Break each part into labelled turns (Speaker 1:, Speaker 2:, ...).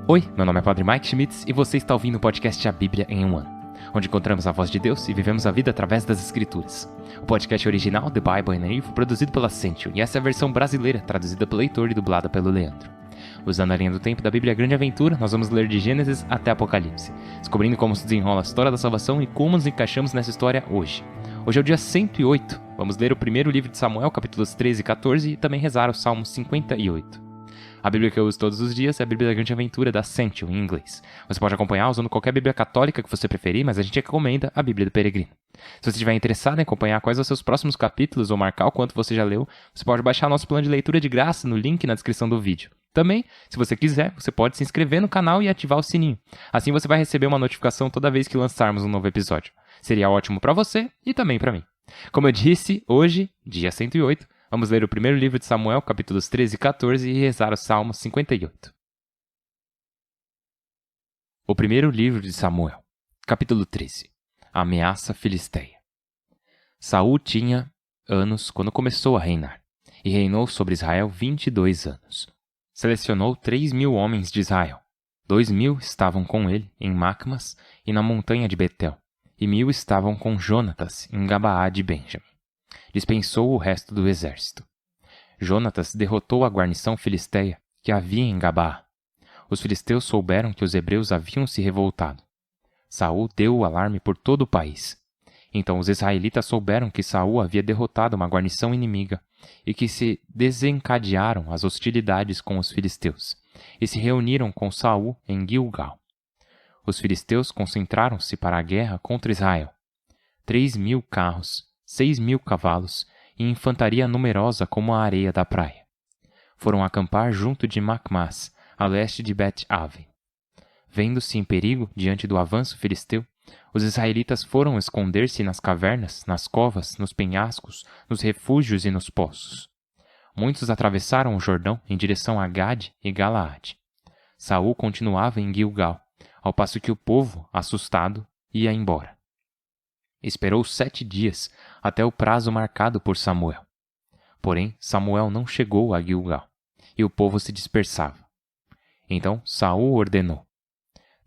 Speaker 1: Oi, meu nome é Padre Mike Schmitz e você está ouvindo o podcast A Bíblia em um Ano, onde encontramos a voz de Deus e vivemos a vida através das Escrituras. O podcast original, The Bible in a Year, foi produzido pela Century e essa é a versão brasileira, traduzida pelo Heitor e dublada pelo Leandro. Usando a linha do tempo da Bíblia Grande Aventura, nós vamos ler de Gênesis até Apocalipse, descobrindo como se desenrola a história da salvação e como nos encaixamos nessa história hoje. Hoje é o dia 108, vamos ler o primeiro livro de Samuel, capítulos 13 e 14, e também rezar o Salmo 58. A Bíblia que eu uso todos os dias é a Bíblia Grande Aventura da Century, em inglês. Você pode acompanhar usando qualquer Bíblia católica que você preferir, mas a gente recomenda a Bíblia do Peregrino. Se você estiver interessado em acompanhar quais são os seus próximos capítulos ou marcar o quanto você já leu, você pode baixar nosso plano de leitura de graça no link na descrição do vídeo. Também, se você quiser, você pode se inscrever no canal e ativar o sininho. Assim você vai receber uma notificação toda vez que lançarmos um novo episódio. Seria ótimo para você e também para mim. Como eu disse, hoje, dia 108, vamos ler o primeiro livro de Samuel, capítulos 13 e 14, e rezar o Salmo 58. O primeiro livro de Samuel, capítulo 13. A ameaça filisteia. Saul tinha anos quando começou a reinar, e reinou sobre Israel 22 anos. Selecionou 3.000 homens de Israel. 2.000 estavam com ele em Macmas e na montanha de Betel, e 1.000 estavam com Jonatas em Gabaá de Benjamim. Dispensou o resto do exército. Jonatas derrotou a guarnição filisteia que havia em Gabaá. Os filisteus souberam que os hebreus haviam se revoltado. Saul deu o alarme por todo o país. Então os israelitas souberam que Saul havia derrotado uma guarnição inimiga e que se desencadearam as hostilidades com os filisteus e se reuniram com Saul em Gilgal. Os filisteus concentraram-se para a guerra contra Israel. 3.000 carros, 6.000 cavalos e infantaria numerosa como a areia da praia. Foram acampar junto de Macmas, a leste de Bet-Aven. Vendo-se em perigo diante do avanço filisteu, os israelitas foram esconder-se nas cavernas, nas covas, nos penhascos, nos refúgios e nos poços. Muitos atravessaram o Jordão em direção a Gade e Galaade. Saul continuava em Gilgal, ao passo que o povo, assustado, ia embora. Esperou 7 dias até o prazo marcado por Samuel. Porém, Samuel não chegou a Gilgal, e o povo se dispersava. Então Saul ordenou: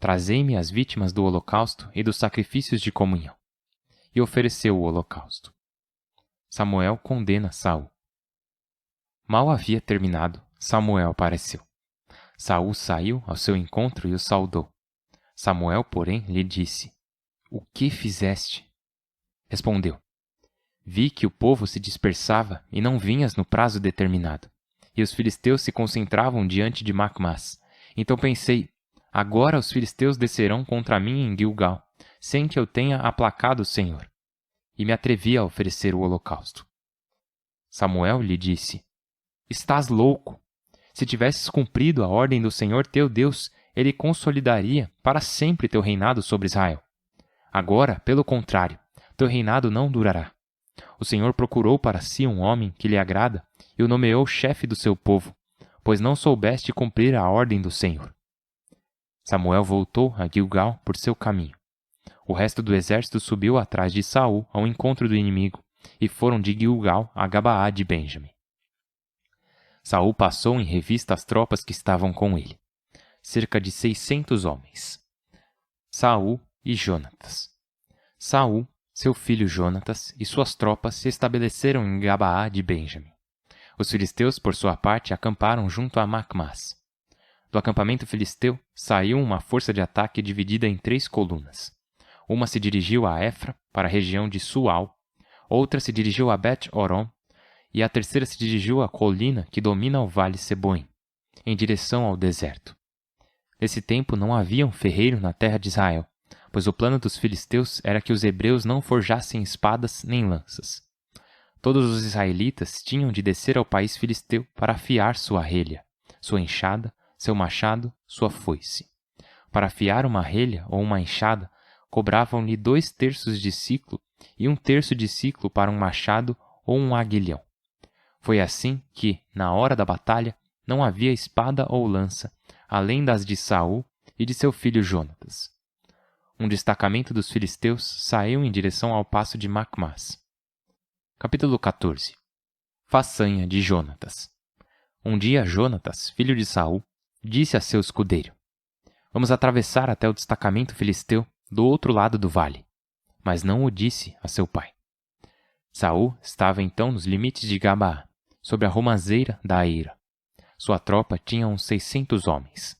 Speaker 1: Trazei-me as vítimas do holocausto e dos sacrifícios de comunhão. E ofereceu o holocausto. Samuel condena Saul. Mal havia terminado, Samuel apareceu. Saul saiu ao seu encontro e o saudou. Samuel, porém, lhe disse: O que fizeste? Respondeu: Vi que o povo se dispersava e não vinhas no prazo determinado, e os filisteus se concentravam diante de Macmas. Então pensei: agora os filisteus descerão contra mim em Gilgal, sem que eu tenha aplacado o Senhor. E me atrevi a oferecer o holocausto. Samuel lhe disse: Estás louco! Se tivesses cumprido a ordem do Senhor teu Deus, ele consolidaria para sempre teu reinado sobre Israel. Agora, pelo contrário, teu reinado não durará. O Senhor procurou para si um homem que lhe agrada e o nomeou chefe do seu povo, pois não soubeste cumprir a ordem do Senhor. Samuel voltou a Gilgal por seu caminho. O resto do exército subiu atrás de Saul ao encontro do inimigo, e foram de Gilgal a Gabaá de Benjamim. Saul passou em revista as tropas que estavam com ele, cerca de 600 homens. Saul e Jonatas. Saul, seu filho Jonatas e suas tropas se estabeleceram em Gabaá de Benjamim. Os filisteus, por sua parte, acamparam junto a Macmas. Do acampamento filisteu saiu uma força de ataque dividida em 3 colunas. Uma se dirigiu a Efra, para a região de Sual, outra se dirigiu a Bet-Horon, e a terceira se dirigiu à colina que domina o vale Seboim, em direção ao deserto. Nesse tempo não havia um ferreiro na terra de Israel, pois o plano dos filisteus era que os hebreus não forjassem espadas nem lanças. Todos os israelitas tinham de descer ao país filisteu para afiar sua relha, sua enxada, seu machado, sua foice. Para afiar uma relha ou uma enxada, cobravam-lhe 2/3 de siclo e 1/3 de siclo para um machado ou um aguilhão. Foi assim que, na hora da batalha, não havia espada ou lança, além das de Saul e de seu filho Jonatas. Um destacamento dos filisteus saiu em direção ao passo de Macmas. Capítulo 14. Façanha de Jonatas. Um dia Jonatas, filho de Saul, disse a seu escudeiro: Vamos atravessar até o destacamento filisteu do outro lado do vale. Mas não o disse a seu pai. Saul estava então nos limites de Gabaá, sobre a romazeira da eira. Sua tropa tinha uns 600 homens.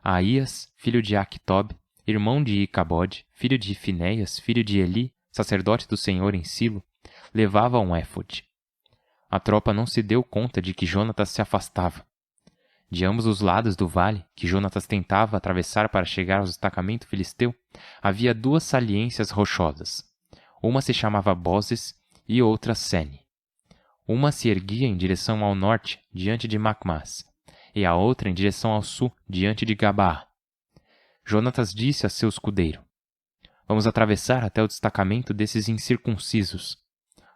Speaker 1: Aías, filho de Aquitob, irmão de Icabode, filho de Finéias, filho de Eli, sacerdote do Senhor em Silo, levava um éfode. A tropa não se deu conta de que Jonatas se afastava. De ambos os lados do vale, que Jonatas tentava atravessar para chegar ao destacamento filisteu, havia 2 saliências rochosas. Uma se chamava Bozes e outra Sene. Uma se erguia em direção ao norte, diante de Macmás, e a outra em direção ao sul, diante de Gabaá. Jonatas disse a seu escudeiro: Vamos atravessar até o destacamento desses incircuncisos.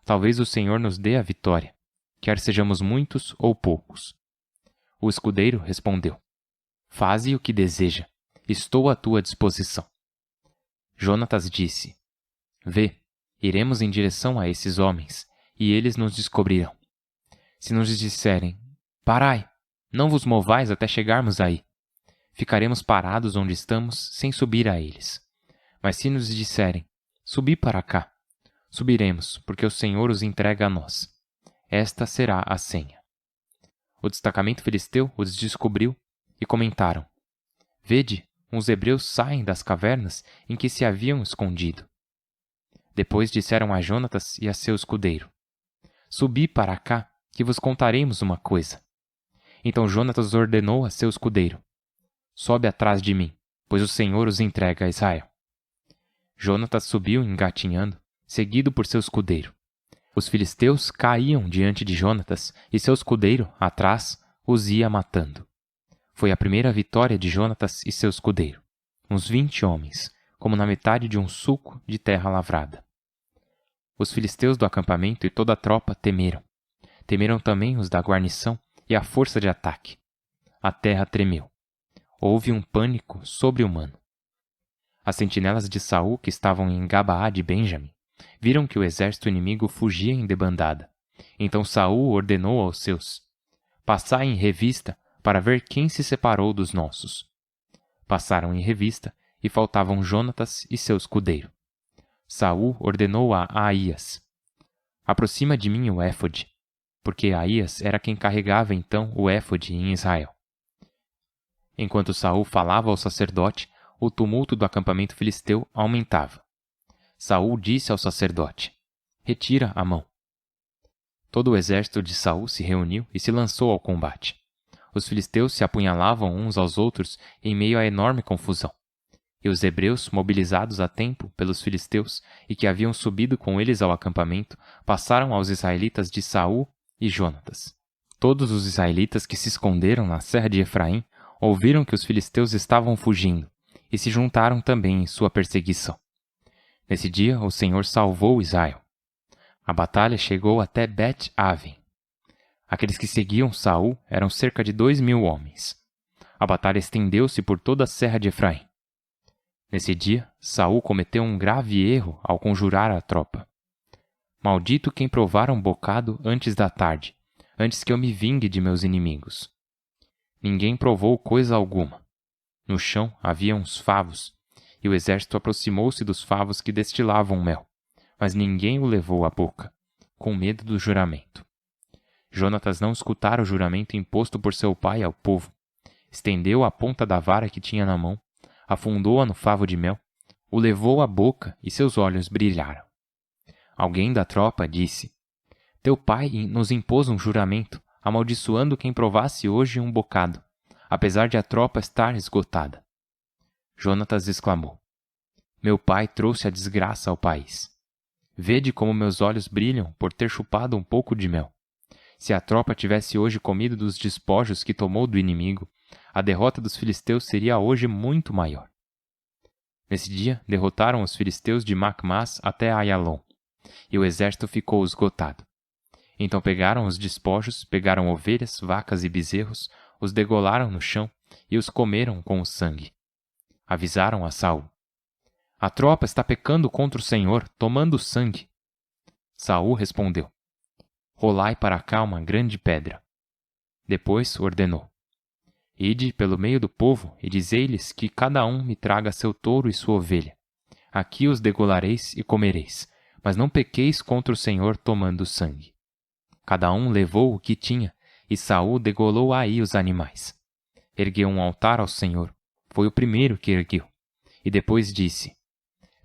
Speaker 1: Talvez o Senhor nos dê a vitória, quer sejamos muitos ou poucos. O escudeiro respondeu: Faze o que deseja, estou à tua disposição. Jonatas disse: Vê, iremos em direção a esses homens, e eles nos descobrirão. Se nos disserem: Parai, não vos movais até chegarmos aí, ficaremos parados onde estamos sem subir a eles. Mas se nos disserem: Subi para cá, subiremos, porque o Senhor os entrega a nós. Esta será a senha. O destacamento filisteu os descobriu e comentaram: Vede, uns hebreus saem das cavernas em que se haviam escondido. Depois disseram a Jonatas e a seu escudeiro: Subi para cá, que vos contaremos uma coisa. Então Jonatas ordenou a seu escudeiro: Sobe atrás de mim, pois o Senhor os entrega a Israel. Jonatas subiu engatinhando, seguido por seu escudeiro. Os filisteus caíam diante de Jonatas e seu escudeiro, atrás, os ia matando. Foi a primeira vitória de Jonatas e seu escudeiro, uns 20 homens, como na metade de um sulco de terra lavrada. Os filisteus do acampamento e toda a tropa temeram. Temeram também os da guarnição e a força de ataque. A terra tremeu. Houve um pânico sobre-humano. As sentinelas de Saul, que estavam em Gabaá de Benjamim, viram que o exército inimigo fugia em debandada. Então Saul ordenou aos seus: Passai em revista para ver quem se separou dos nossos. Passaram em revista e faltavam Jonatas e seu escudeiro. Saul ordenou a Aías: Aproxima de mim o éfode, porque Aías era quem carregava então o éfode em Israel. Enquanto Saul falava ao sacerdote, o tumulto do acampamento filisteu aumentava. Saul disse ao sacerdote: Retira a mão. Todo o exército de Saul se reuniu e se lançou ao combate. Os filisteus se apunhalavam uns aos outros em meio à enorme confusão. E os hebreus, mobilizados a tempo pelos filisteus e que haviam subido com eles ao acampamento, passaram aos israelitas de Saul e Jonatas. Todos os israelitas que se esconderam na serra de Efraim ouviram que os filisteus estavam fugindo e se juntaram também em sua perseguição. Nesse dia, o Senhor salvou Israel. A batalha chegou até Bet-Aven. Aqueles que seguiam Saul eram cerca de 2.000 homens. A batalha estendeu-se por toda a serra de Efraim. Nesse dia, Saul cometeu um grave erro ao conjurar a tropa. Maldito quem provar um bocado antes da tarde, antes que eu me vingue de meus inimigos. Ninguém provou coisa alguma. No chão havia uns favos, e o exército aproximou-se dos favos que destilavam mel, mas ninguém o levou à boca, com medo do juramento. Jonatas não escutara o juramento imposto por seu pai ao povo. Estendeu a ponta da vara que tinha na mão, afundou-a no favo de mel, o levou à boca e seus olhos brilharam. Alguém da tropa disse: Teu pai nos impôs um juramento, amaldiçoando quem provasse hoje um bocado, apesar de a tropa estar esgotada. Jonatas exclamou: Meu pai trouxe a desgraça ao país. Vede como meus olhos brilham por ter chupado um pouco de mel. Se a tropa tivesse hoje comido dos despojos que tomou do inimigo, a derrota dos filisteus seria hoje muito maior. Nesse dia, derrotaram os filisteus de Macmás até Aialon, e o exército ficou esgotado. Então pegaram os despojos, pegaram ovelhas, vacas e bezerros, os degolaram no chão e os comeram com o sangue. Avisaram a Saul: A tropa está pecando contra o Senhor, tomando sangue. Saul respondeu: Rolai para cá uma grande pedra. Depois ordenou: Ide pelo meio do povo e dizei-lhes que cada um me traga seu touro e sua ovelha. Aqui os degolareis e comereis, mas não pequeis contra o Senhor tomando sangue. Cada um levou o que tinha, e Saul degolou aí os animais. Ergueu um altar ao Senhor, foi o primeiro que ergueu, e depois disse: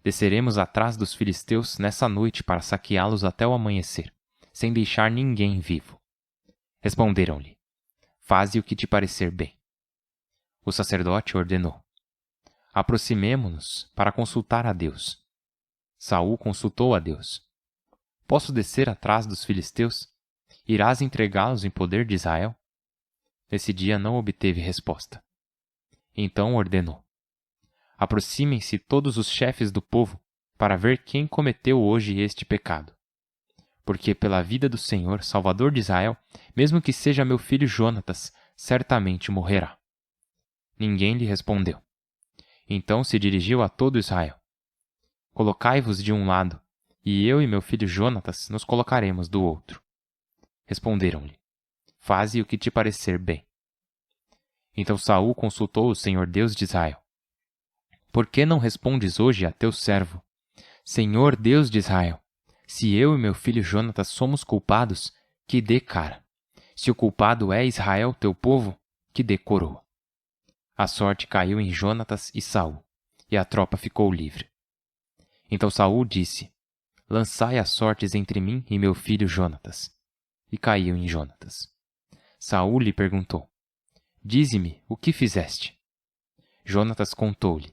Speaker 1: Desceremos atrás dos filisteus nessa noite para saqueá-los até o amanhecer, sem deixar ninguém vivo. Responderam-lhe: Faze o que te parecer bem. O sacerdote ordenou: Aproximemo-nos para consultar a Deus. Saul consultou a Deus: Posso descer atrás dos filisteus? Irás entregá-los em poder de Israel? Nesse dia não obteve resposta. Então ordenou: Aproximem-se todos os chefes do povo para ver quem cometeu hoje este pecado. Porque pela vida do Senhor, Salvador de Israel, mesmo que seja meu filho Jonatas, certamente morrerá. Ninguém lhe respondeu. Então se dirigiu a todo Israel: Colocai-vos de um lado, e eu e meu filho Jonatas nos colocaremos do outro. Responderam-lhe: Faze o que te parecer bem. Então Saul consultou o Senhor Deus de Israel: Por que não respondes hoje a teu servo: Senhor Deus de Israel, se eu e meu filho Jonatas somos culpados, que dê cara. Se o culpado é Israel, teu povo, que dê coroa. A sorte caiu em Jonatas e Saul, e a tropa ficou livre. Então Saul disse: Lançai as sortes entre mim e meu filho Jonatas. E caiu em Jonatas. Saul lhe perguntou: Dize-me, o que fizeste? Jonatas contou-lhe: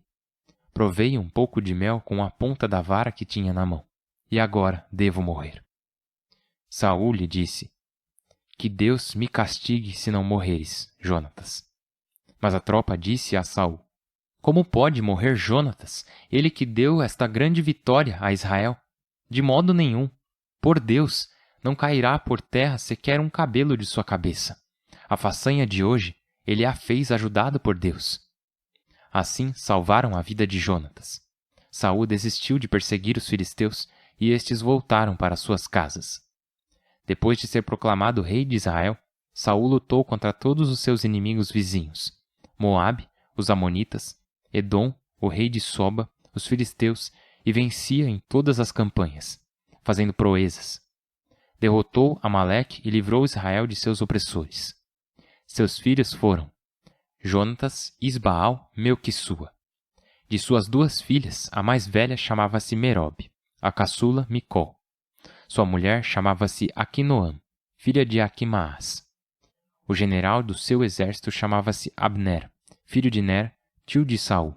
Speaker 1: Provei um pouco de mel com a ponta da vara que tinha na mão, e agora devo morrer. Saul lhe disse: Que Deus me castigue se não morreres, Jonatas. Mas a tropa disse a Saul: Como pode morrer Jonatas, ele que deu esta grande vitória a Israel? De modo nenhum. Por Deus, não cairá por terra sequer um cabelo de sua cabeça. A façanha de hoje, ele a fez ajudado por Deus. Assim salvaram a vida de Jonatas. Saul desistiu de perseguir os filisteus e estes voltaram para suas casas. Depois de ser proclamado rei de Israel, Saul lutou contra todos os seus inimigos vizinhos: Moabe, os amonitas, Edom, o rei de Soba, os filisteus, e vencia em todas as campanhas, fazendo proezas. Derrotou Amaleque e livrou Israel de seus opressores. Seus filhos foram Jonatas, Isbaal, Melquissua. De suas duas filhas, a mais velha chamava-se Merob, a caçula Micol. Sua mulher chamava-se Aquinoam, filha de Aquimaás. O general do seu exército chamava-se Abner, filho de Ner, tio de Saul.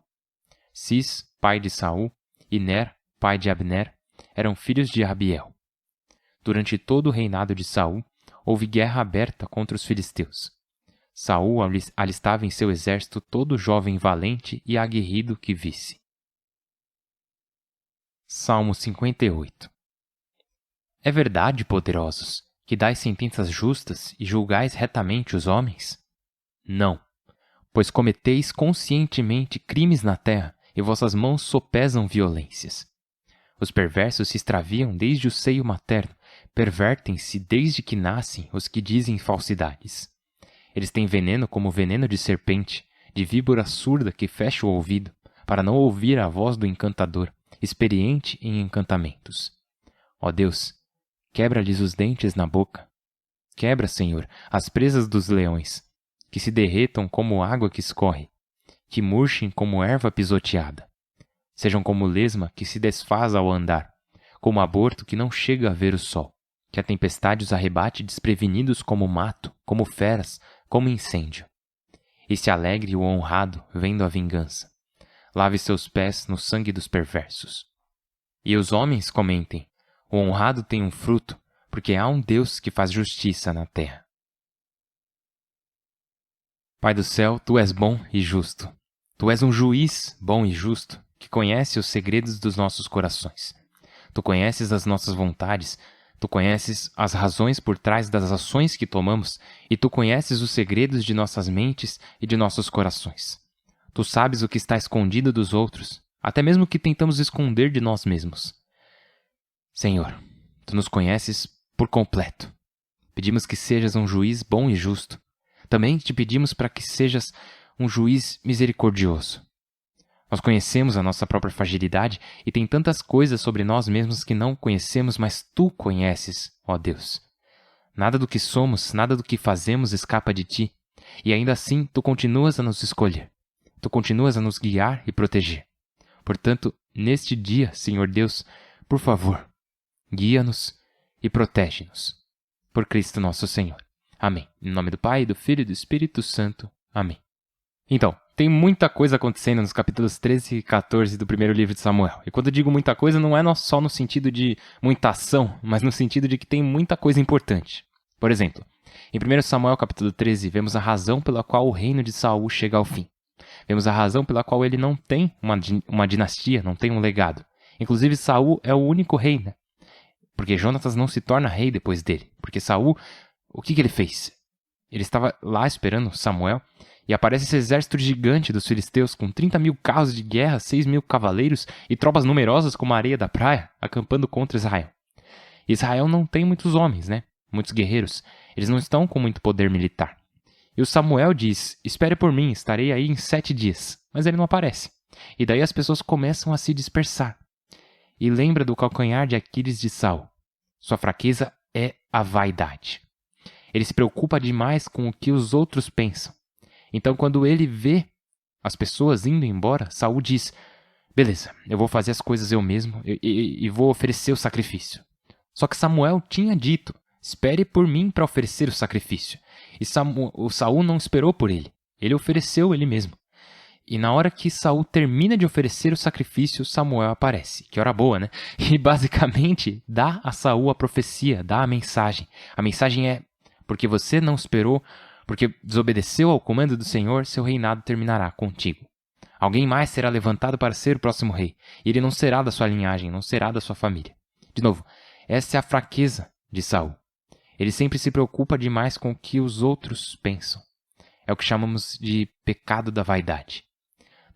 Speaker 1: Cis, pai de Saul, e Ner, pai de Abner, eram filhos de Abiel. Durante todo o reinado de Saul, houve guerra aberta contra os filisteus. Saul alistava em seu exército todo jovem valente e aguerrido que visse. Salmo 58. É verdade, poderosos, que dais sentenças justas e julgais retamente os homens? Não, pois cometeis conscientemente crimes na terra e vossas mãos sopesam violências. Os perversos se extraviam desde o seio materno, pervertem-se desde que nascem os que dizem falsidades. Eles têm veneno como veneno de serpente, de víbora surda que fecha o ouvido, para não ouvir a voz do encantador, experiente em encantamentos. Ó Deus, quebra-lhes os dentes na boca. Quebra, Senhor, as presas dos leões, que se derretam como água que escorre, que murchem como erva pisoteada. Sejam como lesma que se desfaz ao andar, como aborto que não chega a ver o sol, que a tempestade os arrebate desprevenidos como mato, como feras, como incêndio. E se alegre o honrado vendo a vingança. Lave seus pés no sangue dos perversos. E os homens comentem: o honrado tem um fruto, porque há um Deus que faz justiça na terra. Pai do céu, Tu és bom e justo. Tu és um juiz bom e justo, que conhece os segredos dos nossos corações. Tu conheces as nossas vontades, Tu conheces as razões por trás das ações que tomamos e Tu conheces os segredos de nossas mentes e de nossos corações. Tu sabes o que está escondido dos outros, até mesmo o que tentamos esconder de nós mesmos. Senhor, Tu nos conheces por completo. Pedimos que sejas um juiz bom e justo. Também te pedimos para que sejas um juiz misericordioso. Nós conhecemos a nossa própria fragilidade e tem tantas coisas sobre nós mesmos que não conhecemos, mas Tu conheces, ó Deus. Nada do que somos, nada do que fazemos escapa de Ti, e ainda assim Tu continuas a nos escolher. Tu continuas a nos guiar e proteger. Portanto, neste dia, Senhor Deus, por favor, guia-nos e protege-nos. Por Cristo nosso Senhor. Amém. Em nome do Pai, do Filho e do Espírito Santo. Amém. Então, tem muita coisa acontecendo nos capítulos 13 e 14 do primeiro livro de Samuel. E quando eu digo muita coisa, não é só no sentido de muita ação, mas no sentido de que tem muita coisa importante. Por exemplo, em 1 Samuel capítulo 13, vemos a razão pela qual o reino de Saul chega ao fim. Vemos a razão pela qual ele não tem uma dinastia, não tem um legado. Inclusive, Saul é o único rei, né? Porque Jonatas não se torna rei depois dele. Porque Saul, o que ele fez? Ele estava lá esperando Samuel e aparece esse exército gigante dos filisteus com 30 mil carros de guerra, 6 mil cavaleiros e tropas numerosas como a areia da praia, acampando contra Israel. Israel não tem muitos homens, né? Muitos guerreiros. Eles não estão com muito poder militar. E o Samuel diz, espere por mim, estarei aí em 7 dias. Mas ele não aparece. E daí as pessoas começam a se dispersar. E lembra do calcanhar de Aquiles de Saul. Sua fraqueza é a vaidade. Ele se preocupa demais com o que os outros pensam. Então, quando ele vê as pessoas indo embora, Saul diz, beleza, eu vou fazer as coisas eu mesmo e vou oferecer o sacrifício. Só que Samuel tinha dito, espere por mim para oferecer o sacrifício. E o Saul não esperou por ele. Ele ofereceu ele mesmo. E na hora que Saul termina de oferecer o sacrifício, Samuel aparece. Que hora boa, né? E basicamente dá a Saul a profecia, dá a mensagem. A mensagem é, porque você não esperou, porque desobedeceu ao comando do Senhor, seu reinado terminará contigo. Alguém mais será levantado para ser o próximo rei. E ele não será da sua linhagem, não será da sua família. De novo, essa é a fraqueza de Saul. Ele sempre se preocupa demais com o que os outros pensam. É o que chamamos de pecado da vaidade.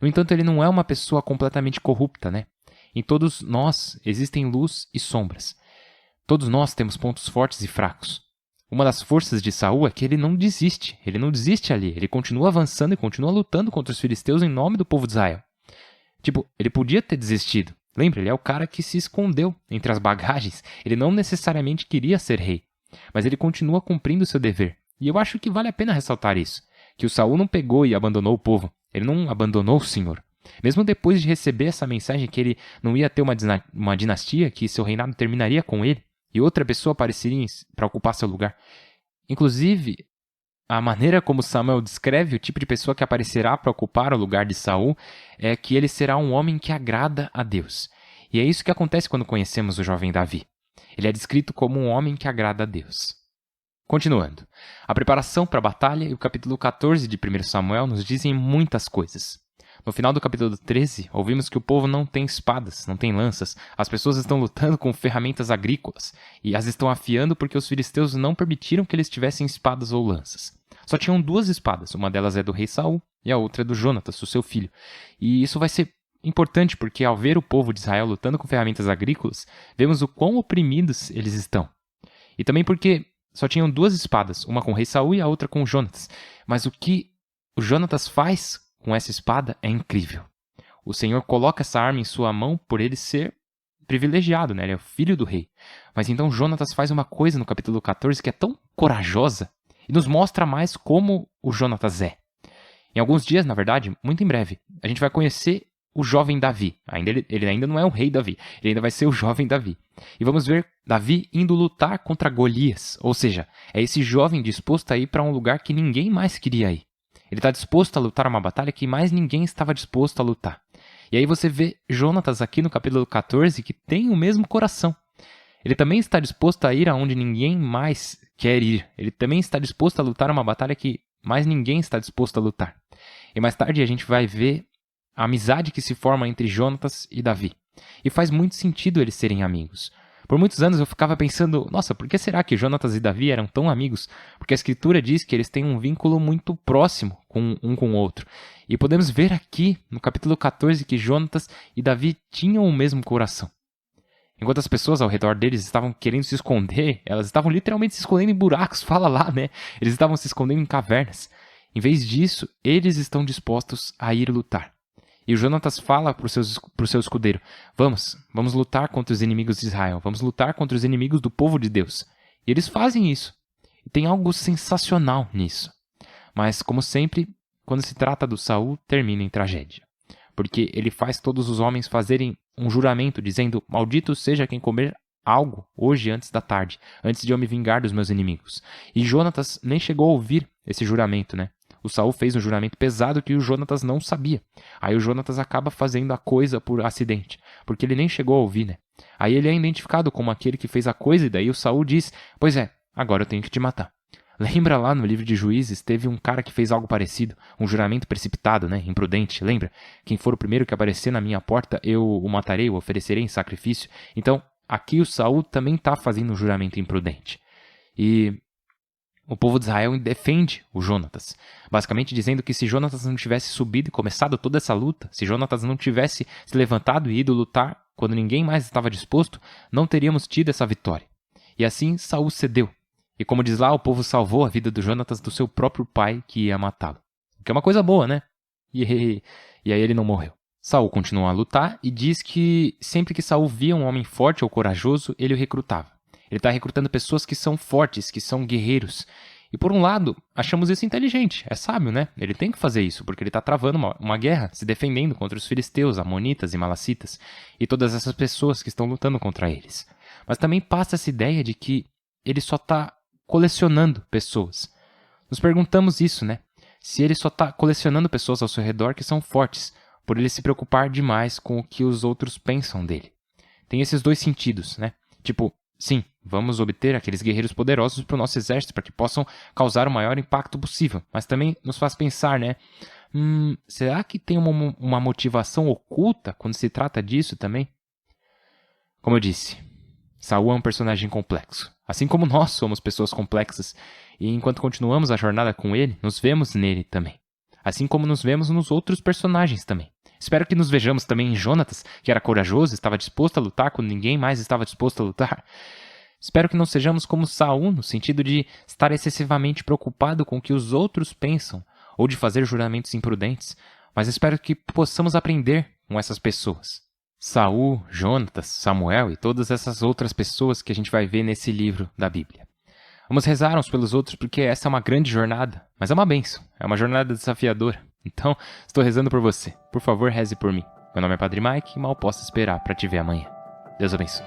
Speaker 1: No entanto, ele não é uma pessoa completamente corrupta, né? Em todos nós existem luz e sombras. Todos nós temos pontos fortes e fracos. Uma das forças de Saul é que ele não desiste. Ele não desiste ali. Ele continua avançando e continua lutando contra os filisteus em nome do povo de Israel. Ele podia ter desistido. Lembra, ele é o cara que se escondeu entre as bagagens. Ele não necessariamente queria ser rei. Mas ele continua cumprindo o seu dever. E eu acho que vale a pena ressaltar isso. Que o Saul não pegou e abandonou o povo. Ele não abandonou o Senhor. Mesmo depois de receber essa mensagem que ele não ia ter uma dinastia, que seu reinado terminaria com ele, e outra pessoa apareceria para ocupar seu lugar. Inclusive, a maneira como Samuel descreve o tipo de pessoa que aparecerá para ocupar o lugar de Saul é que ele será um homem que agrada a Deus. E é isso que acontece quando conhecemos o jovem Davi. Ele é descrito como um homem que agrada a Deus. Continuando, a preparação para a batalha e o capítulo 14 de 1 Samuel nos dizem muitas coisas. No final do capítulo 13, ouvimos que o povo não tem espadas, não tem lanças. As pessoas estão lutando com ferramentas agrícolas e as estão afiando porque os filisteus não permitiram que eles tivessem espadas ou lanças. Só tinham 2 espadas, uma delas é do rei Saul e a outra é do Jonatas, o seu filho. E isso vai ser importante porque ao ver o povo de Israel lutando com ferramentas agrícolas, vemos o quão oprimidos eles estão. E também porque só tinham 2 espadas, uma com o rei Saul e a outra com o Jonatas. Mas o que o Jonatas faz com essa espada é incrível. O Senhor coloca essa arma em sua mão por ele ser privilegiado, né? Ele é o filho do rei. Mas então Jonatas faz uma coisa no capítulo 14 que é tão corajosa e nos mostra mais como o Jonatas é. Em alguns dias, na verdade, muito em breve, a gente vai conhecer o jovem Davi. Ele ainda não é o rei Davi, ele ainda vai ser o jovem Davi. E vamos ver Davi indo lutar contra Golias, ou seja, é esse jovem disposto a ir para um lugar que ninguém mais queria ir. Ele está disposto a lutar uma batalha que mais ninguém estava disposto a lutar. E aí você vê Jonatas aqui no capítulo 14 que tem o mesmo coração. Ele também está disposto a ir aonde ninguém mais quer ir. Ele também está disposto a lutar uma batalha que mais ninguém está disposto a lutar. E mais tarde a gente vai ver a amizade que se forma entre Jonatas e Davi. E faz muito sentido eles serem amigos. Por muitos anos eu ficava pensando, nossa, por que será que Jonatas e Davi eram tão amigos? Porque a Escritura diz que eles têm um vínculo muito próximo um com o outro. E podemos ver aqui, no capítulo 14, que Jonatas e Davi tinham o mesmo coração. Enquanto as pessoas ao redor deles estavam querendo se esconder, elas estavam literalmente se escondendo em buracos, fala lá, né? Eles estavam se escondendo em cavernas. Em vez disso, eles estão dispostos a ir lutar. E o Jonatas fala para o seu escudeiro: vamos lutar contra os inimigos de Israel, vamos lutar contra os inimigos do povo de Deus. E eles fazem isso. E tem algo sensacional nisso. Mas, como sempre, quando se trata do Saul, termina em tragédia. Porque ele faz todos os homens fazerem um juramento, dizendo: maldito seja quem comer algo hoje antes da tarde, antes de eu me vingar dos meus inimigos. E Jonatas nem chegou a ouvir esse juramento, né? O Saul fez um juramento pesado que o Jonatas não sabia. Aí o Jonatas acaba fazendo a coisa por acidente, porque ele nem chegou a ouvir, né? Aí ele é identificado como aquele que fez a coisa e daí o Saul diz: pois é, agora eu tenho que te matar. Lembra lá no livro de Juízes, teve um cara que fez algo parecido, um juramento precipitado, né, imprudente, lembra? Quem for o primeiro que aparecer na minha porta, eu o matarei, o oferecerei em sacrifício. Então, aqui o Saul também está fazendo um juramento imprudente. E o povo de Israel defende o Jonatas, basicamente dizendo que se Jonatas não tivesse subido e começado toda essa luta, se Jonatas não tivesse se levantado e ido lutar quando ninguém mais estava disposto, não teríamos tido essa vitória. E assim Saul cedeu. E como diz lá, o povo salvou a vida do Jonatas do seu próprio pai que ia matá-lo. O que é uma coisa boa, né? E aí ele não morreu. Saul continuou a lutar e diz que sempre que Saul via um homem forte ou corajoso, ele o recrutava. Ele está recrutando pessoas que são fortes, que são guerreiros. E por um lado, achamos isso inteligente, é sábio, né? Ele tem que fazer isso, porque ele está travando uma guerra, se defendendo contra os filisteus, amonitas e malacitas, e todas essas pessoas que estão lutando contra eles. Mas também passa essa ideia de que ele só está colecionando pessoas. Nos perguntamos isso, né? Se ele só está colecionando pessoas ao seu redor que são fortes, por ele se preocupar demais com o que os outros pensam dele. Tem esses dois sentidos, né? Tipo, sim, vamos obter aqueles guerreiros poderosos para o nosso exército para que possam causar o maior impacto possível. Mas também nos faz pensar, né? Será que tem uma motivação oculta quando se trata disso também? Como eu disse, Saul é um personagem complexo. Assim como nós somos pessoas complexas. E enquanto continuamos a jornada com ele, nos vemos nele também. Assim como nos vemos nos outros personagens também. Espero que nos vejamos também em Jonatas, que era corajoso, estava disposto a lutar quando ninguém mais estava disposto a lutar. Espero que não sejamos como Saul, no sentido de estar excessivamente preocupado com o que os outros pensam, ou de fazer juramentos imprudentes, mas espero que possamos aprender com essas pessoas. Saul, Jonatas, Samuel e todas essas outras pessoas que a gente vai ver nesse livro da Bíblia. Vamos rezar uns pelos outros porque essa é uma grande jornada, mas é uma bênção, é uma jornada desafiadora. Então, estou rezando por você. Por favor, reze por mim. Meu nome é Padre Mike e mal posso esperar para te ver amanhã. Deus abençoe.